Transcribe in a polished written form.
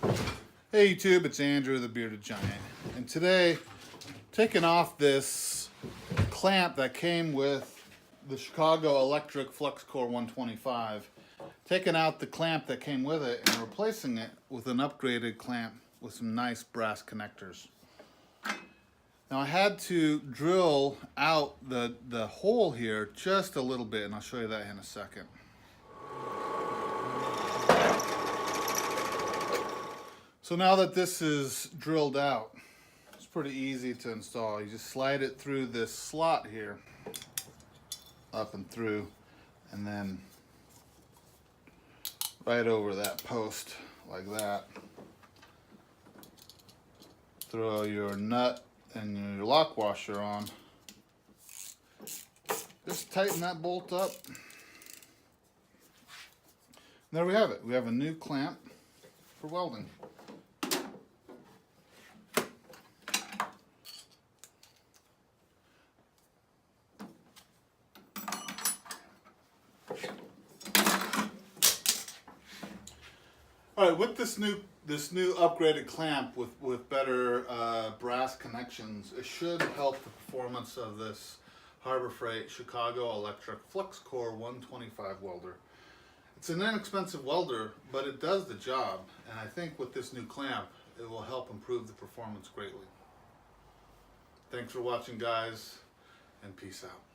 Hey YouTube, it's Andrew the Bearded Giant, and today taking off this clamp that came with the Chicago Electric Fluxcore 125, taking out the clamp that came with it and replacing it with an upgraded clamp with some nice brass connectors. Now I had to drill out the hole here just a little bit, and I'll show you that in a second. So now that this is drilled out, it's pretty easy to install. You just slide it through this slot here, up and through, and then right over that post like that. Throw your nut and your lock washer on. Just tighten that bolt up. And there we have it. We have a new clamp for welding. All right, with this new upgraded clamp with better brass connections, it should help the performance of this Harbor Freight Chicago Electric Fluxcore 125 welder. It's an inexpensive welder, but it does the job, and I think with this new clamp, it will help improve the performance greatly. Thanks for watching, guys, and peace out.